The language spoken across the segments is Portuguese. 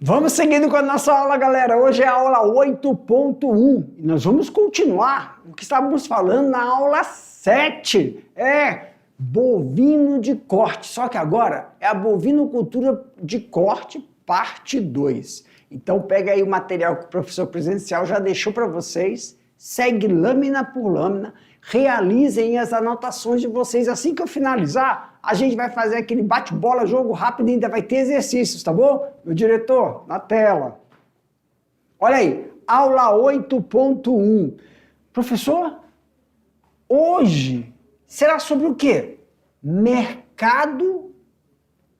Vamos seguindo com a nossa aula, galera. Hoje é a aula 8.1 e nós vamos continuar o que estávamos falando na aula 7. Bovino de corte, só que agora é a bovinocultura de corte parte 2. Então pega aí o material que o professor presencial já deixou para vocês, segue lâmina por lâmina, realizem as anotações de vocês. Assim que eu finalizar, a gente vai fazer aquele bate-bola, jogo rápido e ainda vai ter exercícios, tá bom? Meu diretor, na tela. Olha aí, aula 8.1. Professor, hoje será sobre o quê? Mercado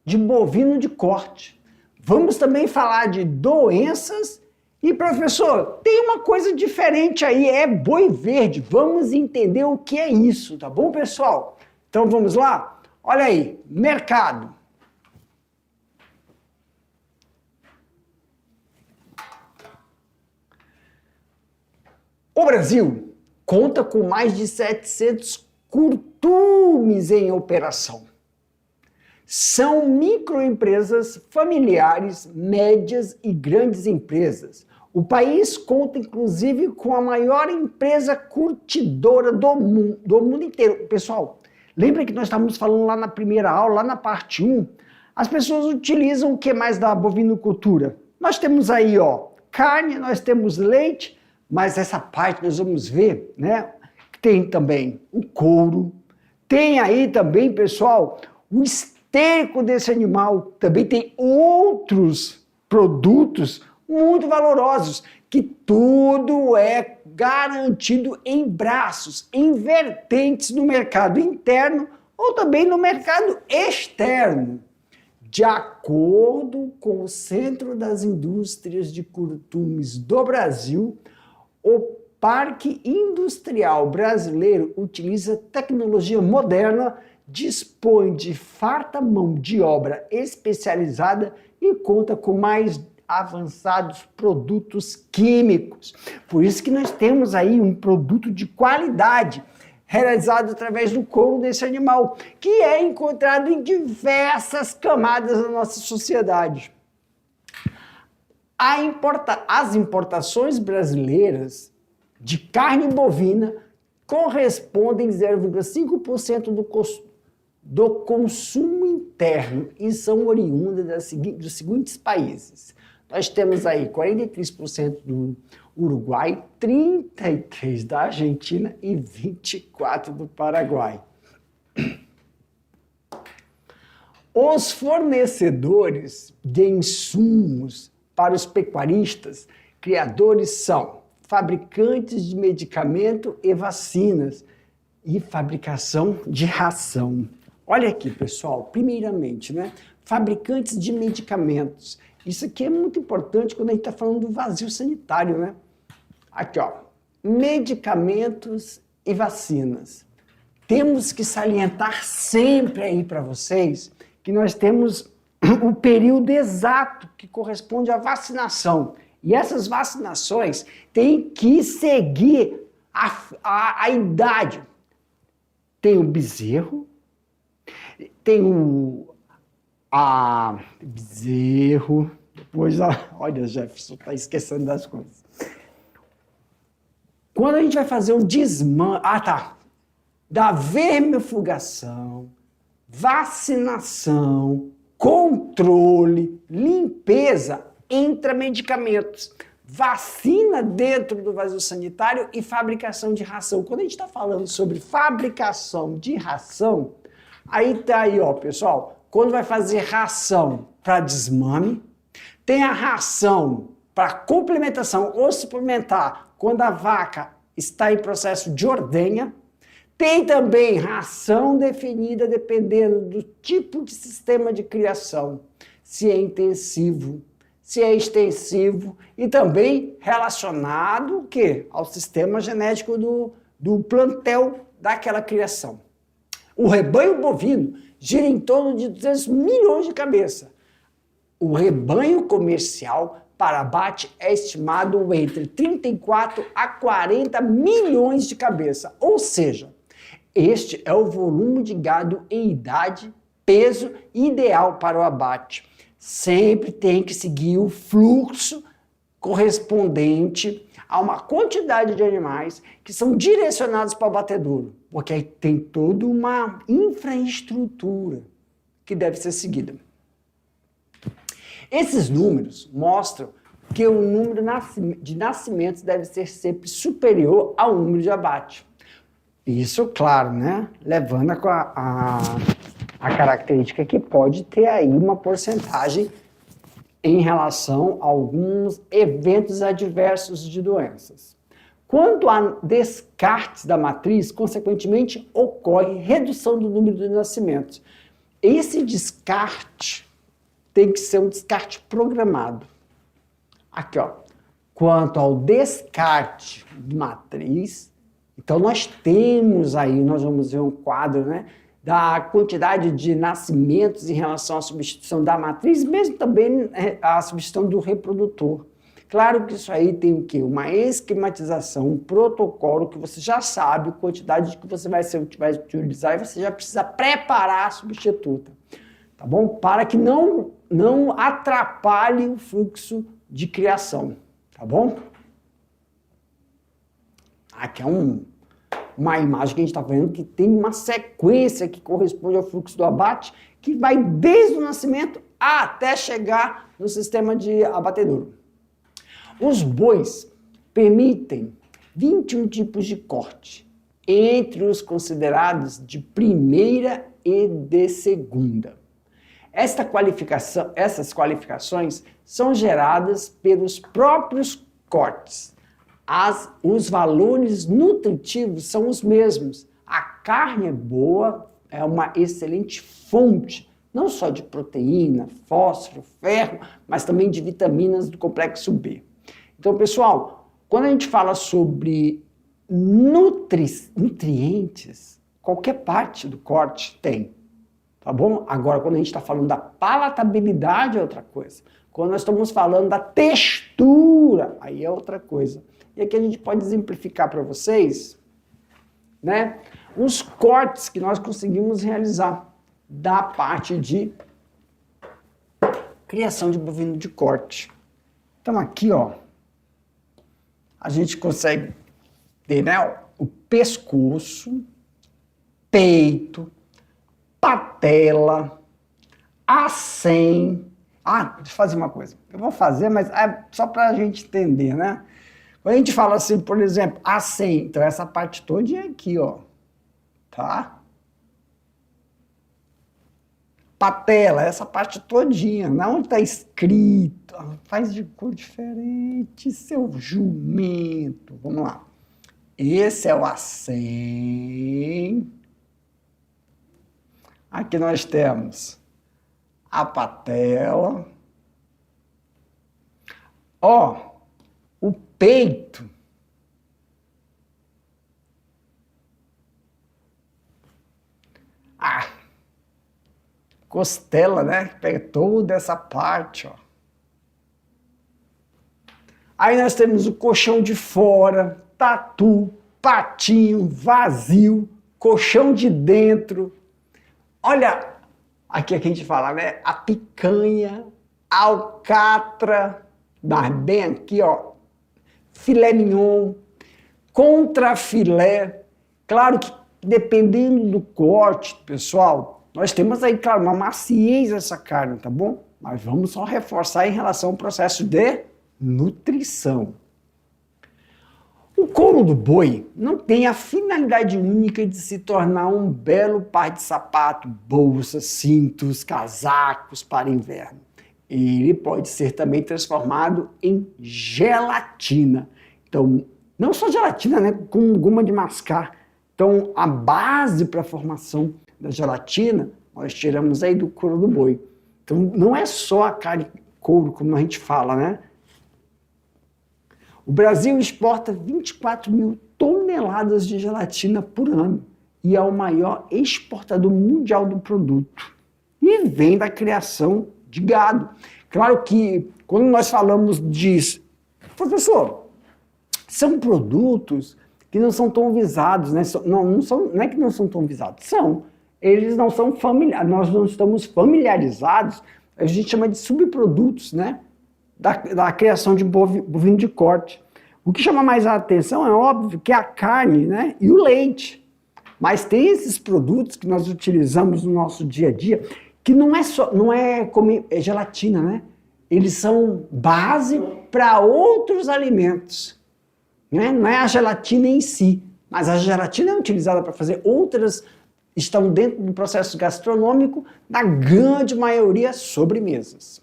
de bovino de corte. Vamos também falar de doenças. E professor, tem uma coisa diferente aí, é boi verde. Vamos entender o que é isso, tá bom, pessoal? Então vamos lá? Olha aí, mercado. O Brasil conta com mais de 700 curtumes em operação. São microempresas familiares, médias e grandes empresas. O país conta, inclusive, com a maior empresa curtidora do mundo inteiro. Pessoal, lembra que nós estávamos falando lá na primeira aula, lá na parte 1? As pessoas utilizam o que mais da bovinocultura? Nós temos aí, ó, carne, nós temos leite, mas essa parte nós vamos ver, né? Tem também o couro, tem aí também, pessoal, o esterco desse animal, também tem outros produtos muito valorosos, que tudo é garantido em braços, em vertentes no mercado interno ou também no mercado externo. De acordo com o Centro das Indústrias de Curtumes do Brasil, o Parque Industrial Brasileiro utiliza tecnologia moderna, dispõe de farta mão de obra especializada e conta com mais avançados produtos químicos. Por isso que nós temos aí um produto de qualidade realizado através do couro desse animal, que é encontrado em diversas camadas da nossa sociedade. As importações brasileiras de carne bovina correspondem a 0,5% do consumo interno e são oriundas dos seguintes países. Nós temos aí 43% do Uruguai, 33% da Argentina e 24% do Paraguai. Os fornecedores de insumos para os pecuaristas, criadores são fabricantes de medicamento e vacinas e fabricação de ração. Olha aqui, pessoal, primeiramente, né? Fabricantes de medicamentos. Isso aqui é muito importante quando a gente está falando do vazio sanitário, né? Aqui, ó, medicamentos e vacinas. Temos que salientar sempre aí para vocês que nós temos o período exato que corresponde à vacinação. E essas vacinações têm que seguir a idade. Tem o bezerro, tem o bezerro, depois, olha, Jefferson, está esquecendo das coisas. Quando a gente vai fazer um desmame, da vermifugação, vacinação, controle, limpeza, entra medicamentos, vacina dentro do vazio sanitário e fabricação de ração. Quando a gente está falando sobre fabricação de ração, aí tá aí, ó, pessoal, quando vai fazer ração para desmame, tem a ração para complementação ou suplementar quando a vaca está em processo de ordenha, tem também ração definida dependendo do tipo de sistema de criação, se é intensivo, se é extensivo e também relacionado o quê? Ao sistema genético do plantel daquela criação. O rebanho bovino gira em torno de 200 milhões de cabeças. O rebanho comercial para abate é estimado entre 34 a 40 milhões de cabeças, ou seja, este é o volume de gado em idade, peso ideal para o abate. sempre tem que seguir o fluxo correspondente a uma quantidade de animais que são direcionados para o abatedouro, porque aí tem toda uma infraestrutura que deve ser seguida. Esses números mostram que o número de nascimentos deve ser sempre superior ao número de abate. Isso, claro, né? Levando a característica que pode ter aí uma porcentagem em relação a alguns eventos adversos de doenças. Quando há descartes da matriz, consequentemente, ocorre redução do número de nascimentos. Esse descarte tem que ser um descarte programado. Aqui, ó. Quanto ao descarte de matriz, então nós temos aí, nós vamos ver um quadro, né, da quantidade de nascimentos em relação à substituição da matriz, mesmo também a substituição do reprodutor. Claro que isso aí tem o quê? Uma esquematização, um protocolo que você já sabe a quantidade que você vai utilizar e você já precisa preparar a substituta, tá bom? Para que não atrapalhe o fluxo de criação, tá bom? Aqui é uma imagem que a gente está vendo que tem uma sequência que corresponde ao fluxo do abate, que vai desde o nascimento até chegar no sistema de abatedouro. Os bois permitem 21 tipos de corte, entre os considerados de primeira e de segunda. Essas qualificações são geradas pelos próprios cortes. Os valores nutritivos são os mesmos. A carne é boa, é uma excelente fonte, não só de proteína, fósforo, ferro, mas também de vitaminas do complexo B. Então, pessoal, quando a gente fala sobre nutrientes, qualquer parte do corte tem, tá bom? Agora, quando a gente está falando da palatabilidade é outra coisa. Quando nós estamos falando da textura, aí é outra coisa. E aqui a gente pode exemplificar para vocês, né, os cortes que nós conseguimos realizar da parte de criação de bovino de corte. Então aqui, ó, a gente consegue ter, né, o pescoço, peito, patela, acém. Deixa eu fazer uma coisa. Eu vou fazer, mas é só para a gente entender, né? Quando a gente fala assim, por exemplo, acém, então essa parte toda é aqui, ó, tá? Patela, essa parte todinha, não onde está escrito, faz de cor diferente, seu jumento. Vamos lá. Esse é o acém. Aqui nós temos a patela. Ó, o peito. Costela, né? Pega toda essa parte, ó. Aí nós temos o colchão de fora, tatu, patinho, vazio, colchão de dentro. Olha, aqui a gente fala, né? A picanha, alcatra, mas bem aqui, ó, filé mignon, contrafilé. Claro que dependendo do corte, pessoal, nós temos aí, claro, uma maciez dessa carne, tá bom? Mas vamos só reforçar em relação ao processo de nutrição. O couro do boi não tem a finalidade única de se tornar um belo par de sapato, bolsas, cintos, casacos para inverno. Ele pode ser também transformado em gelatina. Então, não só gelatina, né, com goma de mascar. Então, a base para a formação da gelatina, nós tiramos aí do couro do boi. Então, não é só a carne couro, como a gente fala, né? O Brasil exporta 24 mil toneladas de gelatina por ano e é o maior exportador mundial do produto. E vem da criação de gado. Claro que, quando nós falamos disso, professor, são produtos que não são tão visados, né? Não é que não são tão visados, são. Eles não são familiares, nós não estamos familiarizados a gente chama de subprodutos, né, da criação de bovino de corte. O que chama mais a atenção é óbvio que é a carne, né, e o leite. Mas tem esses produtos que nós utilizamos no nosso dia a dia, que não é como gelatina, né? Eles são base para outros alimentos. Né? Não é a gelatina em si, mas a gelatina é utilizada para fazer outras, estão dentro do processo gastronômico, na grande maioria, sobremesas.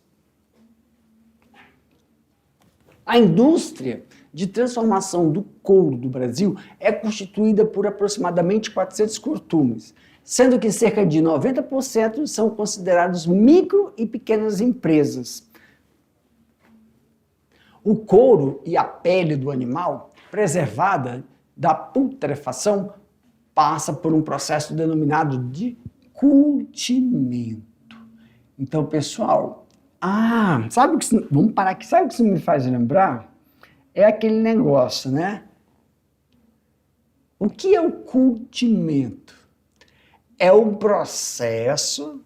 A indústria de transformação do couro do Brasil é constituída por aproximadamente 400 curtumes, sendo que cerca de 90% são considerados micro e pequenas empresas. O couro e a pele do animal, preservada da putrefação, passa por um processo denominado de curtimento. Então, pessoal, vamos parar aqui, sabe o que isso me faz lembrar? É aquele negócio, né? O que é o curtimento? É um processo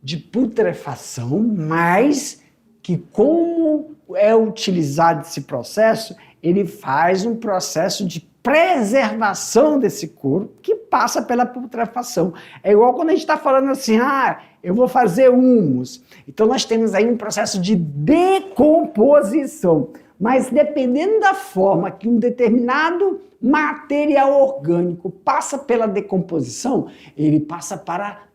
de putrefação, mas que como é utilizado esse processo, ele faz um processo de preservação desse couro que passa pela putrefação. É igual quando a gente está falando assim, eu vou fazer humus. Então nós temos aí um processo de decomposição. Mas dependendo da forma que um determinado material orgânico passa pela decomposição, ele passa para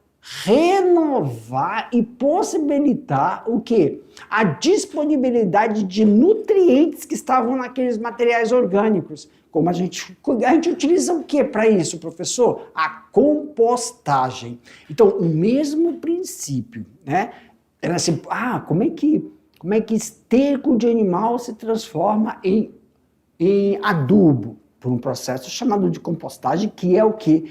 renovar e possibilitar o quê? A disponibilidade de nutrientes que estavam naqueles materiais orgânicos. Como a gente utiliza o que para isso, professor? A compostagem. Então, o mesmo princípio, né? Era assim, como é que esterco de animal se transforma em adubo? Por um processo chamado de compostagem, que é o quê?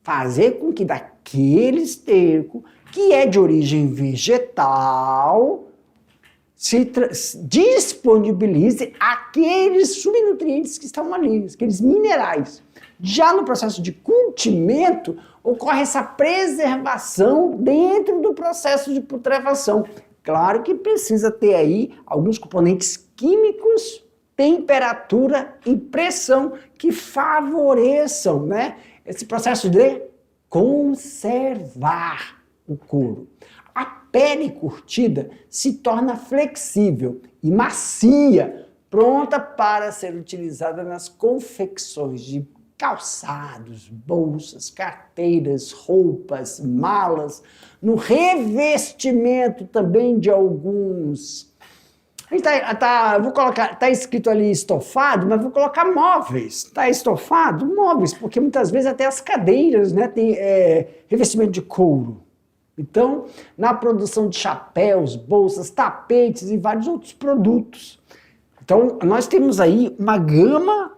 Fazer com que daquele esterco, que é de origem vegetal, se disponibilize aqueles subnutrientes que estão ali, aqueles minerais. Já no processo de curtimento, ocorre essa preservação dentro do processo de putrefação. Claro que precisa ter aí alguns componentes químicos, temperatura e pressão que favoreçam, né, esse processo de conservar o couro. A pele curtida se torna flexível e macia, pronta para ser utilizada nas confecções de calçados, bolsas, carteiras, roupas, malas, no revestimento também de alguns. Vou colocar, tá escrito ali estofado, mas vou colocar móveis. Tá estofado? Móveis, porque muitas vezes até as cadeiras, né, tem revestimento de couro. Então, na produção de chapéus, bolsas, tapetes e vários outros produtos. Então, nós temos aí uma gama,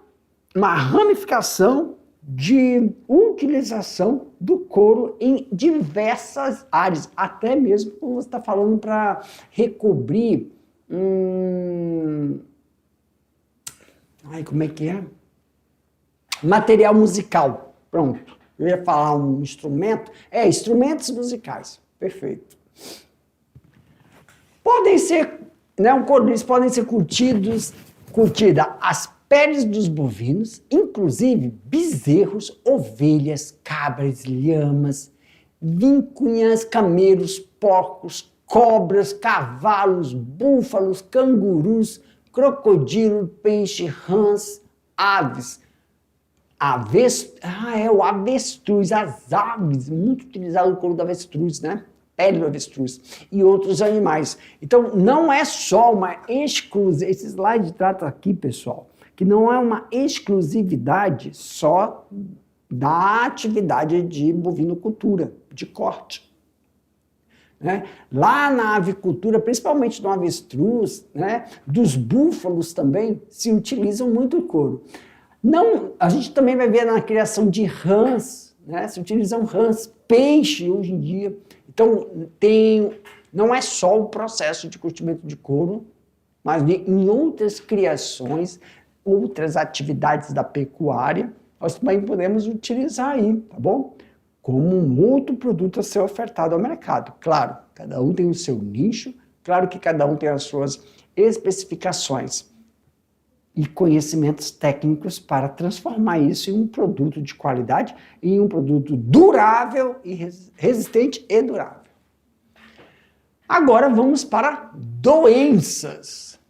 uma ramificação de utilização do couro em diversas áreas, até mesmo quando você está falando para recobrir como é que é? Material musical. Pronto. Eu ia falar um instrumento. Instrumentos musicais. Perfeito. Podem ser, né, eles podem ser curtidas as peles dos bovinos, inclusive bezerros, ovelhas, cabras, lhamas, vincunhas, camelos, porcos, cobras, cavalos, búfalos, cangurus, crocodilo, peixe, rãs, aves. O avestruz, as aves, muito utilizado o couro do avestruz, né? Pele do avestruz e outros animais. Então, não é só uma exclusividade, esse slide trata aqui, pessoal, que não é uma exclusividade só da atividade de bovinocultura, de corte. Né? Lá na avicultura, principalmente no avestruz, né, dos búfalos também, se utilizam muito o couro. A gente também vai ver na criação de rãs, né, se utilizam rãs, peixe hoje em dia. Então, não é só o processo de curtimento de couro, mas em outras criações, outras atividades da pecuária, nós também podemos utilizar aí, tá bom? como um outro produto a ser ofertado ao mercado. Claro, cada um tem o seu nicho, claro que cada um tem as suas especificações e conhecimentos técnicos para transformar isso em um produto de qualidade, em um produto durável e resistente e durável. Agora vamos para doenças.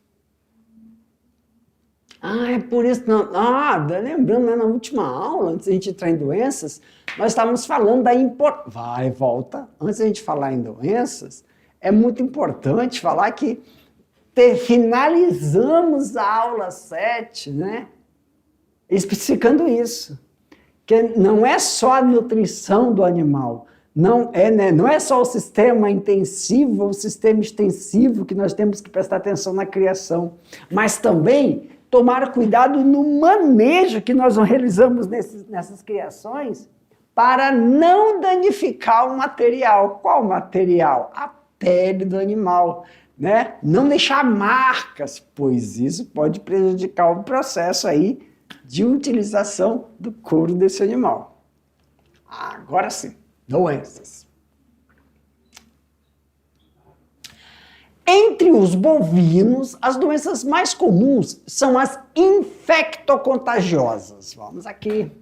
É por isso... lembrando, né, na última aula, antes de a gente entrar em doenças, nós estávamos falando da importância... Vai, volta. Antes de a gente falar em doenças, é muito importante falar que finalizamos a aula 7, né, especificando isso. Que não é só a nutrição do animal, não é só o sistema intensivo, o sistema extensivo que nós temos que prestar atenção na criação, mas também tomar cuidado no manejo que nós realizamos nessas criações para não danificar o material. Qual material? A pele do animal, né? Não deixar marcas, pois isso pode prejudicar o processo aí de utilização do couro desse animal. Agora sim, doenças. Entre os bovinos, as doenças mais comuns são as infectocontagiosas. Vamos aqui.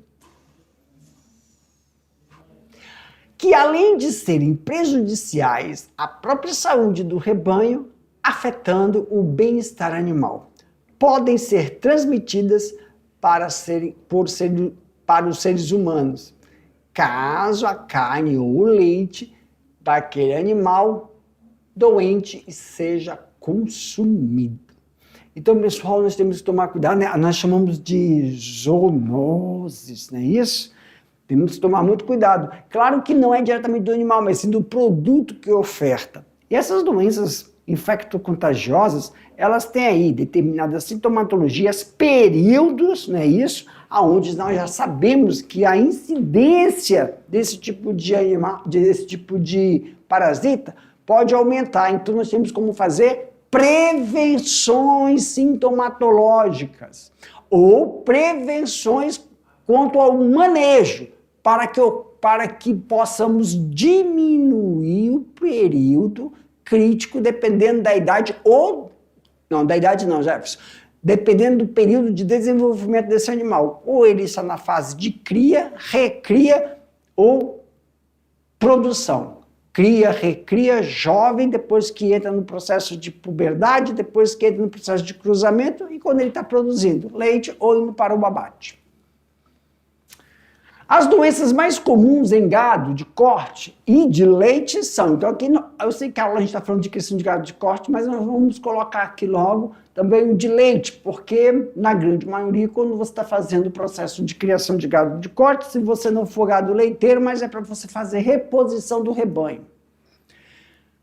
Que além de serem prejudiciais à própria saúde do rebanho, afetando o bem-estar animal, podem ser transmitidas para os seres humanos, caso a carne ou o leite daquele animal doente seja consumido. Então, pessoal, nós temos que tomar cuidado, né? Nós chamamos de zoonoses, não é isso? Temos que tomar muito cuidado. Claro que não é diretamente do animal, mas sim do produto que oferta. E essas doenças infectocontagiosas, elas têm aí determinadas sintomatologias, períodos, não é isso? Onde nós já sabemos que a incidência desse tipo de animal, desse tipo de parasita, pode aumentar. Então nós temos como fazer prevenções sintomatológicas ou prevenções quanto ao manejo, para que possamos diminuir o período crítico, dependendo da idade Jefferson, dependendo do período de desenvolvimento desse animal. Ou ele está na fase de cria, recria ou produção. Cria, recria, jovem, depois que entra no processo de puberdade, depois que entra no processo de cruzamento e quando ele está produzindo leite ou indo para o abate. As doenças mais comuns em gado de corte e de leite são... Então aqui, eu sei que a gente está falando de criação de gado de corte, mas nós vamos colocar aqui logo também o de leite, porque na grande maioria, quando você está fazendo o processo de criação de gado de corte, se você não for gado leiteiro, mas é para você fazer reposição do rebanho.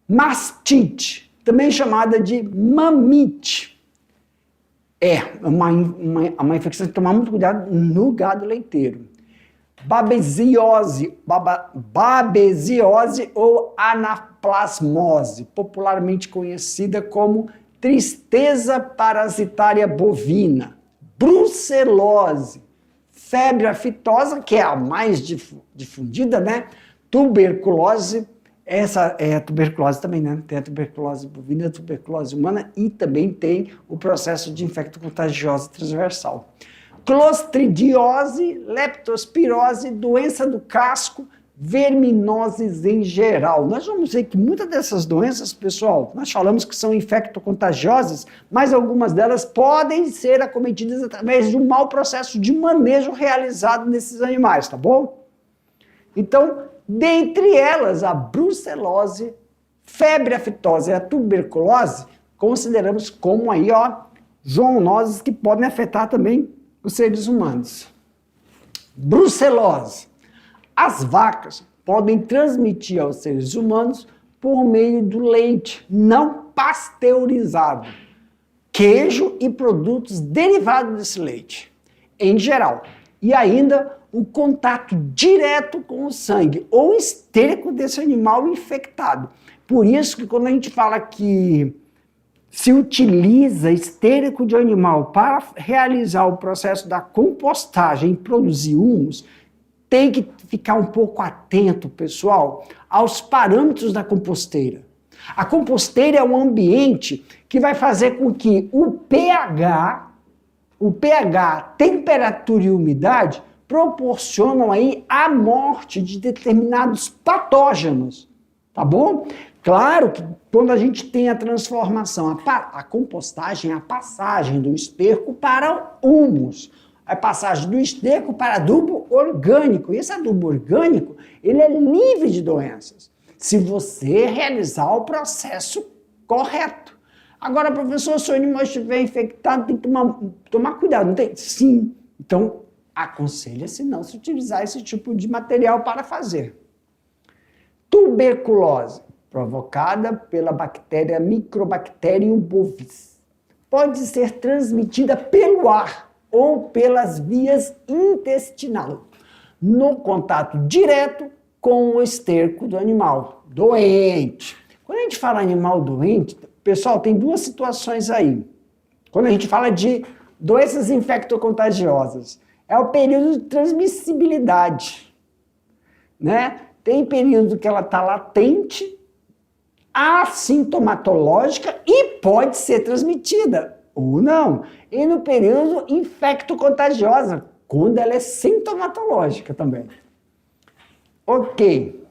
Mastite, também chamada de mamite. É uma infecção que tem que tomar muito cuidado no gado leiteiro. Babesiose ou anaplasmose, popularmente conhecida como tristeza parasitária bovina, brucelose, febre aftosa, que é a mais difundida, né? Tuberculose, essa é a tuberculose também, né? Tem a tuberculose bovina, a tuberculose humana e também tem o processo de infectocontagiosa transversal. Clostridiose, leptospirose, doença do casco, verminoses em geral. Nós vamos ver que muitas dessas doenças, pessoal, nós falamos que são infectocontagiosas, mas algumas delas podem ser acometidas através de um mau processo de manejo realizado nesses animais, tá bom? Então, dentre elas, a brucelose, febre aftosa e a tuberculose, consideramos como aí, zoonoses que podem afetar também os seres humanos. Brucelose. As vacas podem transmitir aos seres humanos por meio do leite não pasteurizado, queijo e produtos derivados desse leite, em geral. E ainda o contato direto com o sangue ou estérico desse animal infectado. Por isso que quando a gente fala que se utiliza estérico de animal para realizar o processo da compostagem e produzir humus, tem que ficar um pouco atento, pessoal, aos parâmetros da composteira. A composteira é um ambiente que vai fazer com que o pH, temperatura e umidade, proporcionam aí a morte de determinados patógenos, tá bom? Claro que quando a gente tem a transformação, a compostagem é a passagem do esterco para o humus, a passagem do esterco para adubo orgânico. E esse adubo orgânico, ele é livre de doenças, se você realizar o processo correto. Agora, professor, se o animal estiver infectado, tem que tomar cuidado, não tem? Sim. Então, aconselha-se não se utilizar esse tipo de material para fazer. Tuberculose, provocada pela bactéria Microbacterium bovis, pode ser transmitida pelo ar ou pelas vias intestinais, no contato direto com o esterco do animal doente. Quando a gente fala animal doente, pessoal, tem duas situações aí. Quando a gente fala de doenças infectocontagiosas, é o período de transmissibilidade, né? Tem período que ela está latente, assintomatológica e pode ser transmitida, ou não. E no período infectocontagiosa, quando ela é sintomatológica também. Ok.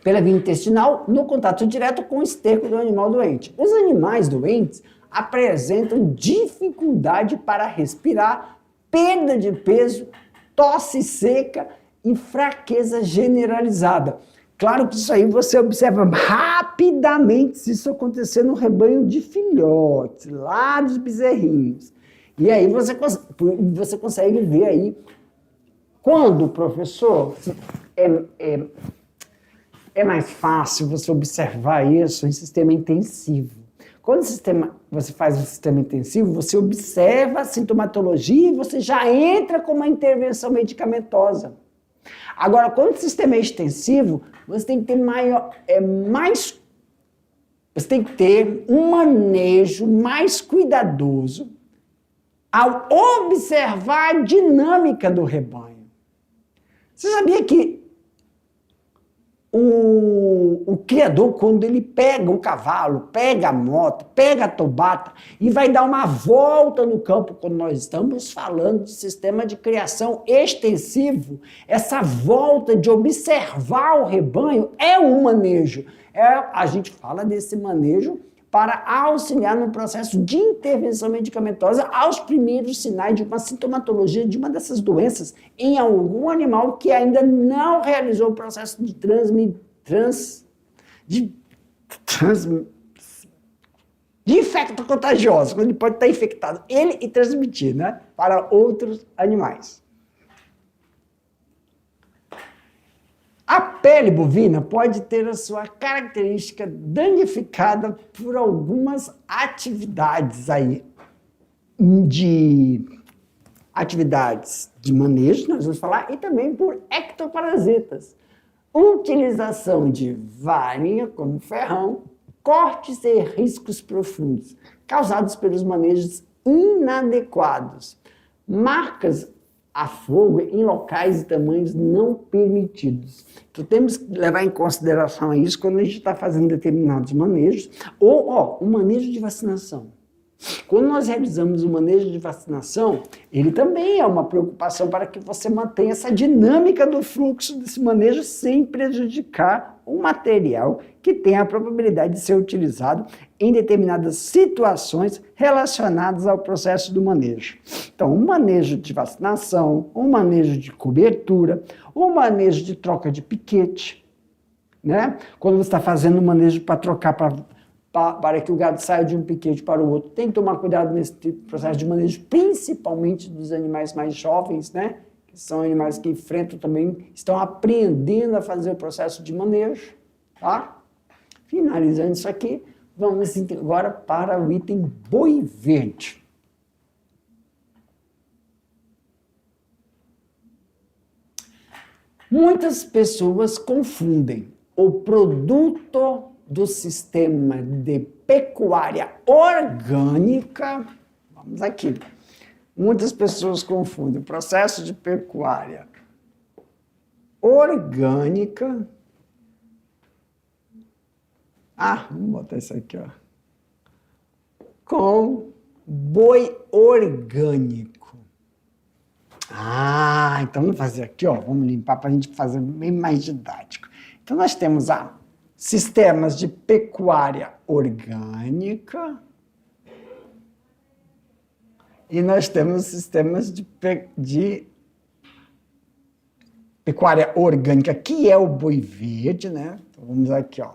Pela via intestinal, no contato direto com o esterco do animal doente. Os animais doentes apresentam dificuldade para respirar, perda de peso, tosse seca e fraqueza generalizada. Claro que isso aí você observa rapidamente se isso acontecer no rebanho de filhotes, lá dos bezerrinhos. E aí você consegue ver aí quando, professor, é mais fácil você observar isso em sistema intensivo. Quando você faz um sistema intensivo, você observa a sintomatologia e você já entra com uma intervenção medicamentosa. Agora, quando o sistema é extensivo, você tem que ter você tem que ter um manejo mais cuidadoso ao observar a dinâmica do rebanho. Você sabia que o criador, quando ele pega um cavalo, pega a moto, pega a tobata e vai dar uma volta no campo, quando nós estamos falando de sistema de criação extensivo, essa volta de observar o rebanho é um manejo. A gente fala desse manejo para auxiliar no processo de intervenção medicamentosa aos primeiros sinais de uma sintomatologia de uma dessas doenças em algum animal que ainda não realizou o processo de infecto contagioso, quando ele pode estar infectado, ele e transmitir, né, para outros animais. A pele bovina pode ter a sua característica danificada por algumas atividades aí, atividades de manejo, nós vamos falar, e também por ectoparasitas. Utilização de varinha como ferrão, cortes e riscos profundos, causados pelos manejos inadequados, marcas a fogo em locais e tamanhos não permitidos. Então temos que levar em consideração isso quando a gente está fazendo determinados manejos, ou o manejo de vacinação. Quando nós realizamos o manejo de vacinação, ele também é uma preocupação para que você mantenha essa dinâmica do fluxo desse manejo sem prejudicar o material que tem a probabilidade de ser utilizado em determinadas situações relacionadas ao processo do manejo. Então, um manejo de vacinação, um manejo de cobertura, um manejo de troca de piquete, né? Quando você está fazendo um manejo para trocar para que o gado saia de um piquete para o outro, tem que tomar cuidado nesse tipo de processo de manejo, principalmente dos animais mais jovens, né? Que são animais que enfrentam também, estão aprendendo a fazer o processo de manejo, tá? Finalizando isso aqui, vamos agora para o item boi verde. Muitas pessoas confundem o produto do sistema de pecuária orgânica, vamos aqui, muitas pessoas confundem o processo de pecuária orgânica. Vamos botar isso aqui, ó. Com boi orgânico. Então vamos fazer aqui, ó. Vamos limpar para a gente fazer bem mais didático. Então nós temos sistemas de pecuária orgânica e nós temos sistemas de pecuária orgânica, que é o boi verde, né? Então vamos aqui, ó.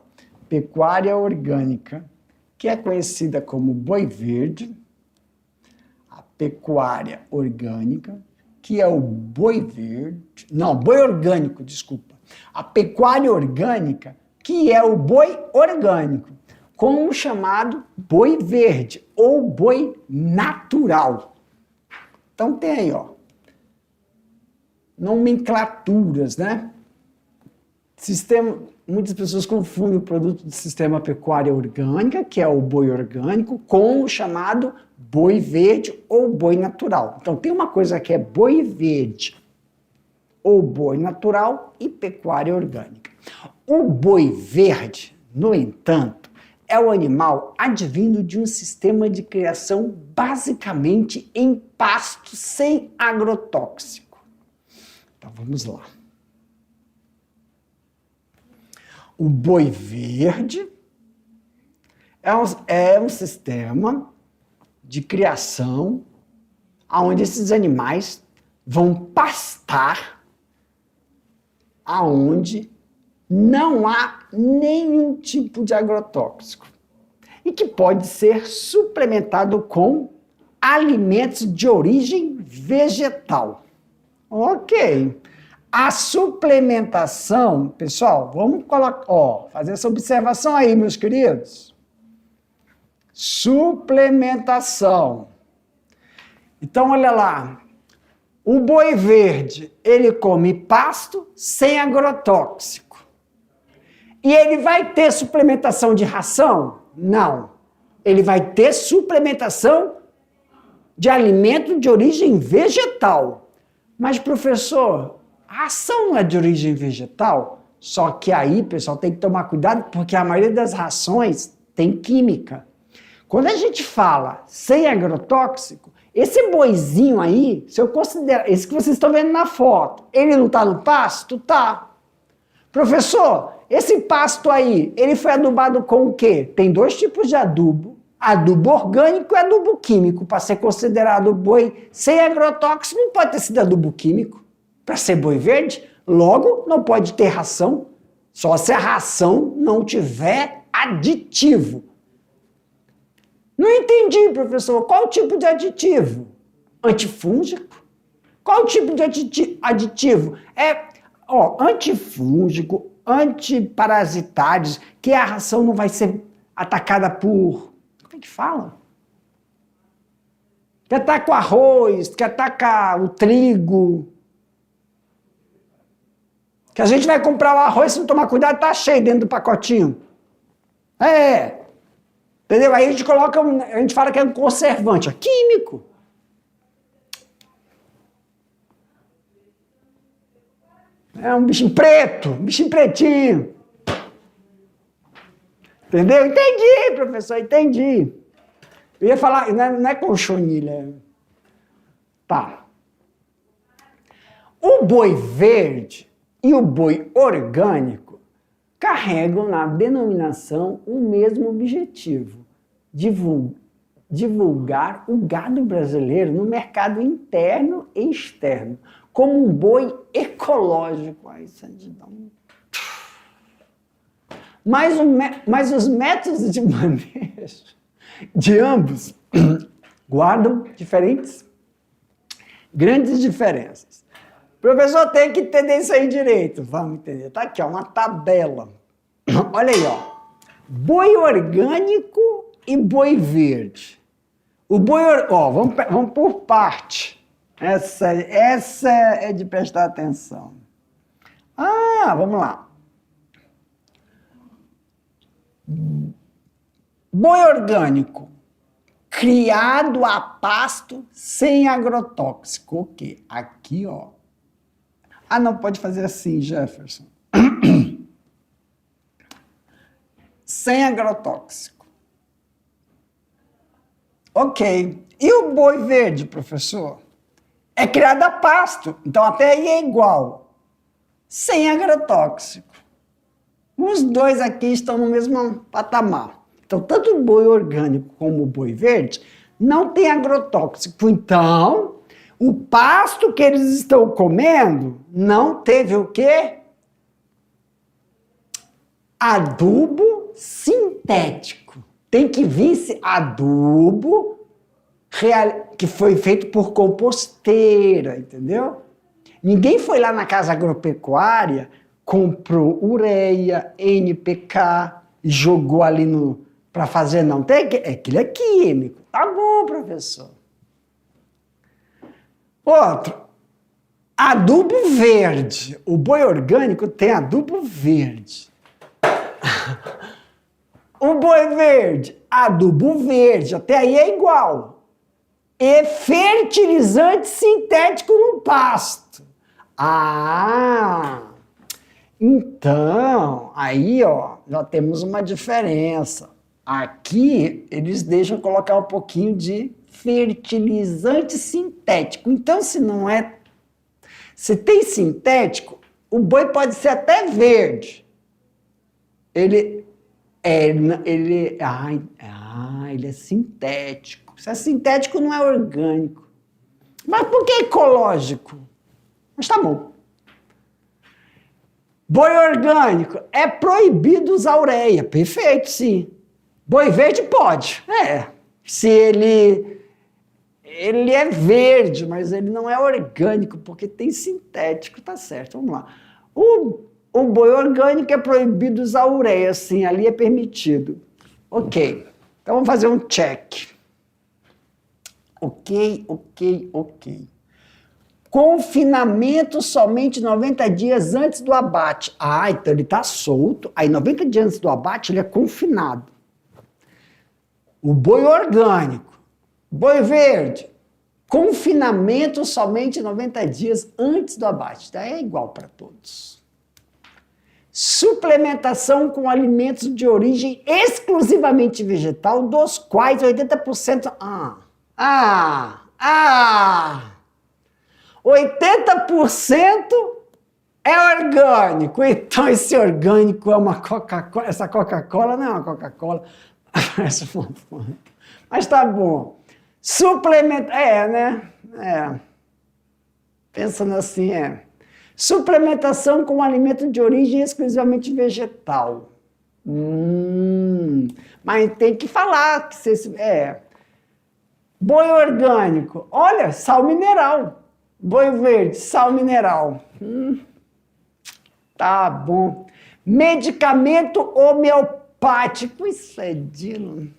Pecuária orgânica, que é conhecida como boi verde. A pecuária orgânica, que é o boi verde. Não, boi orgânico, desculpa. A pecuária orgânica, que é o boi orgânico, com o chamado boi verde ou boi natural. Então tem aí, ó, nomenclaturas, né? Muitas pessoas confundem o produto do sistema pecuária orgânica, que é o boi orgânico, com o chamado boi verde ou boi natural. Então tem uma coisa que é boi verde ou boi natural e pecuária orgânica. O boi verde, no entanto, é o animal advindo de um sistema de criação basicamente em pasto sem agrotóxico. Então vamos lá. O boi verde é um sistema de criação onde esses animais vão pastar aonde não há nenhum tipo de agrotóxico e que pode ser suplementado com alimentos de origem vegetal. Ok. A suplementação, pessoal, vamos colocar, fazer essa observação aí, meus queridos. Suplementação. Então, olha lá. O boi verde, ele come pasto sem agrotóxico. E ele vai ter suplementação de ração? Não. Ele vai ter suplementação de alimento de origem vegetal. Mas, professor, a ração não é de origem vegetal? Só que aí, pessoal, tem que tomar cuidado porque a maioria das rações tem química. Quando a gente fala sem agrotóxico, esse boizinho aí, se eu considerar, esse que vocês estão vendo na foto, ele não está no pasto? Tá. Professor, esse pasto aí, ele foi adubado com o quê? Tem dois tipos de adubo. Adubo orgânico e adubo químico. Para ser considerado boi sem agrotóxico, não pode ter sido adubo químico. Para ser boi verde, logo não pode ter ração, só se a ração não tiver aditivo. Não entendi, professor. Qual tipo de aditivo? Antifúngico? Qual tipo de aditivo? Antifúngico, antiparasitários, que a ração não vai ser atacada por... Como é que fala? Que ataca o arroz, que ataca o trigo. Que a gente vai comprar o arroz, se não tomar cuidado, tá cheio dentro do pacotinho. Entendeu? Aí a gente fala que é um conservante, é químico. É um bichinho preto, um bichinho pretinho. Entendeu? Entendi, professor, entendi. Eu ia falar, não é colchonilha. Tá. O boi verde e o boi orgânico carregam na denominação o mesmo objetivo: divulgar o gado brasileiro no mercado interno e externo, como um boi ecológico. Mas os métodos de manejo de ambos guardam grandes diferenças. Professor, tem que entender isso aí direito. Vamos entender. Tá aqui, ó, uma tabela. Olha aí, ó. Boi orgânico e boi verde. O boi... vamos por parte. Essa é de prestar atenção. Vamos lá. Boi orgânico. Criado a pasto sem agrotóxico. O quê? Aqui, ó. Ah, não, pode fazer assim, Jefferson. Sem agrotóxico. Ok. E o boi verde, professor? É criado a pasto, então até aí é igual. Sem agrotóxico. Os dois aqui estão no mesmo patamar. Então, tanto o boi orgânico como o boi verde não tem agrotóxico. Então, o pasto que eles estão comendo não teve o quê? Adubo sintético. Tem que vir esse adubo que foi feito por composteira, entendeu? Ninguém foi lá na casa agropecuária, comprou ureia, NPK, jogou ali para fazer, não tem? Aquilo é químico. Tá bom, professor. Outro, adubo verde. O boi orgânico tem adubo verde. O boi verde, adubo verde, até aí é igual. E fertilizante sintético no pasto. Ah, então, aí ó, já temos uma diferença. Aqui, eles deixam colocar um pouquinho de fertilizante sintético. Então, se tem sintético, o boi pode ser até verde. Ele é sintético. Se é sintético, não é orgânico. Mas por que ecológico? Mas tá bom. Boi orgânico, é proibido usar ureia. Perfeito, sim. Boi verde pode. Se ele é verde, mas ele não é orgânico, porque tem sintético, tá certo. Vamos lá. O boi orgânico é proibido usar ureia, sim, ali é permitido. Ok. Então vamos fazer um check. Ok. Confinamento somente 90 dias antes do abate. Ah, então ele está solto. Aí 90 dias antes do abate ele é confinado. O boi orgânico. Boi verde. Confinamento somente 90 dias antes do abate. Daí é igual para todos. Suplementação com alimentos de origem exclusivamente vegetal, dos quais 80%... 80% é orgânico. Então, esse orgânico é uma Coca-Cola. Essa Coca-Cola não é uma Coca-Cola. Mas tá bom. Pensando assim, suplementação com alimento de origem exclusivamente vegetal. Mas tem que falar que boi orgânico. Olha, sal mineral. Boi verde, sal mineral. Tá bom. Medicamento homeopático. Isso é dilo.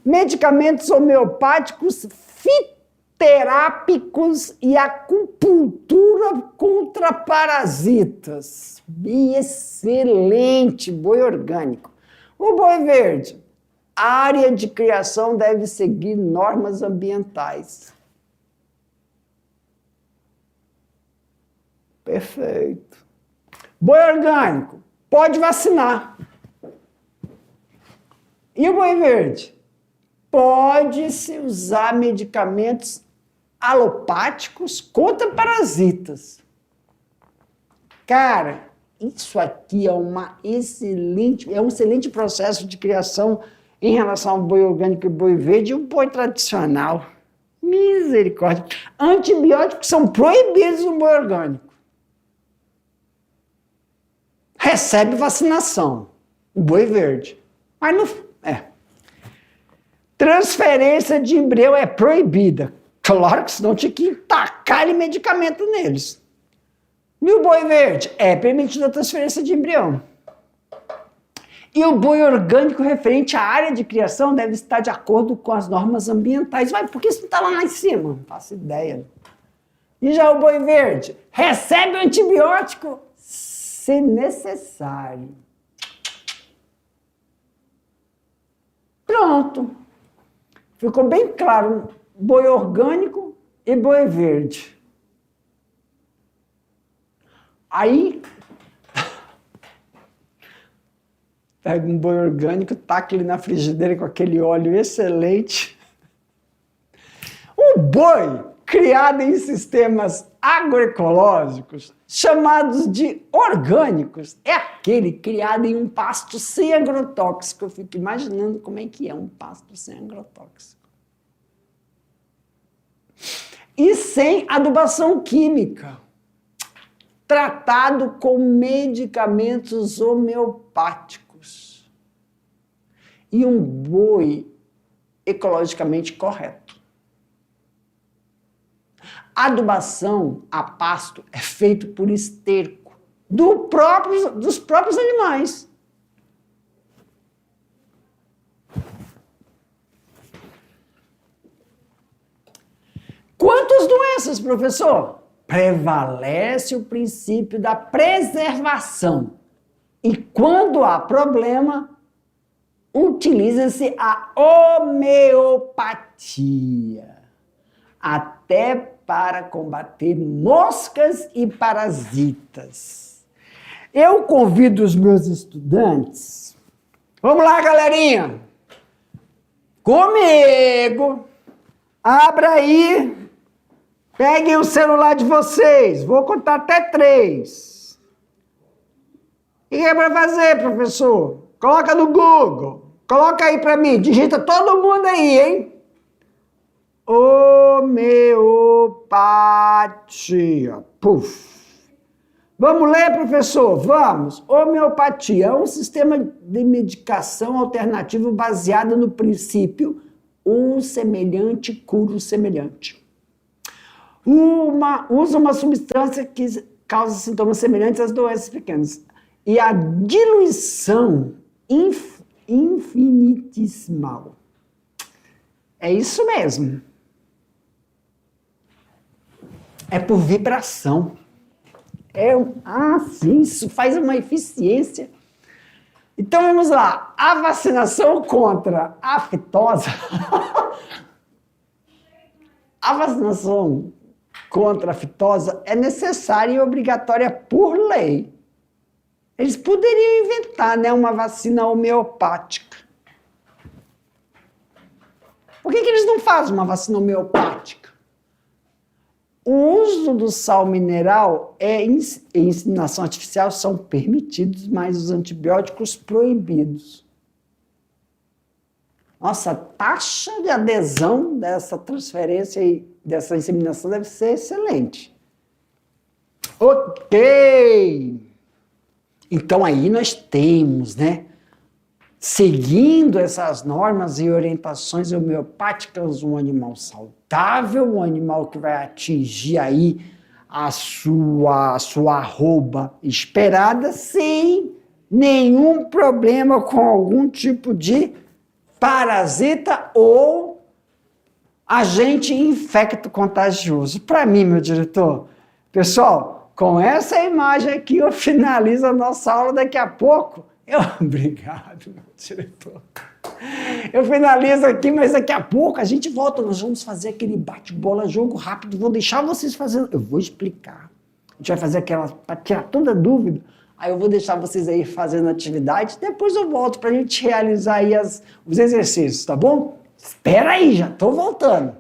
Medicamentos homeopáticos fitoterápicos e acupuntura contra parasitas. Excelente, boi orgânico. O boi verde. A área de criação deve seguir normas ambientais. Perfeito. Boi orgânico, pode vacinar. E o boi verde? Pode-se usar medicamentos alopáticos contra parasitas. Cara, isso aqui é um excelente processo de criação em relação ao boi orgânico e boi verde e o boi tradicional. Misericórdia. Antibióticos são proibidos no boi orgânico. Recebe vacinação, o boi verde. Mas não... Transferência de embrião é proibida. Claro que senão tinha que tacar medicamento neles. E o boi verde? É permitida a transferência de embrião. E o boi orgânico referente à área de criação deve estar de acordo com as normas ambientais. Mas por que isso não está lá em cima? Não faço ideia. E já o boi verde? Recebe o antibiótico se necessário. Pronto. Ficou bem claro, boi orgânico e boi verde. Aí, pega um boi orgânico, taca ele na frigideira com aquele óleo excelente. O boi, criado em sistemas agroecológicos, chamados de orgânicos, é aquele criado em um pasto sem agrotóxico. Eu fico imaginando como é que é um pasto sem agrotóxico. E sem adubação química, tratado com medicamentos homeopáticos. E um boi ecologicamente correto. A adubação a pasto é feito por esterco dos próprios animais. Quantas doenças, professor? Prevalece o princípio da preservação. E quando há problema, utiliza-se a homeopatia. Até para combater moscas e parasitas. Eu convido os meus estudantes. Vamos lá, galerinha! Comigo! Abra aí! Peguem o celular de vocês, vou contar até 3. O que é para fazer, professor? Coloca no Google, coloca aí para mim, digita todo mundo aí, hein? Homeopatia. Puf. Vamos ler, professor? Vamos. Homeopatia é um sistema de medicação alternativo baseado no princípio um semelhante cura o semelhante. Usa uma substância que causa sintomas semelhantes às doenças pequenas. E a diluição infinitesimal. É isso mesmo. É por vibração. Sim, isso faz uma eficiência. Então vamos lá. A vacinação contra a fitose. A vacinação contra a fitose é necessária e obrigatória por lei. Eles poderiam inventar, né, uma vacina homeopática. Por que eles não fazem uma vacina homeopática? O uso do sal mineral e inseminação artificial são permitidos, mas os antibióticos proibidos. Nossa, a taxa de adesão dessa transferência e dessa inseminação deve ser excelente. Ok! Então aí nós temos, né? Seguindo essas normas e orientações homeopáticas, um animal saudável, um animal que vai atingir aí a sua arroba esperada sem nenhum problema com algum tipo de parasita ou agente infecto-contagioso. Para mim, meu diretor, pessoal, com essa imagem aqui eu finalizo a nossa aula daqui a pouco. Obrigado, meu diretor. Eu finalizo aqui, mas daqui a pouco a gente volta. Nós vamos fazer aquele bate-bola, jogo rápido. Vou deixar vocês fazendo. Eu vou explicar. A gente vai fazer aquela para tirar toda a dúvida. Aí eu vou deixar vocês aí fazendo atividade. Depois eu volto para a gente realizar aí os exercícios, tá bom? Espera aí, já estou voltando.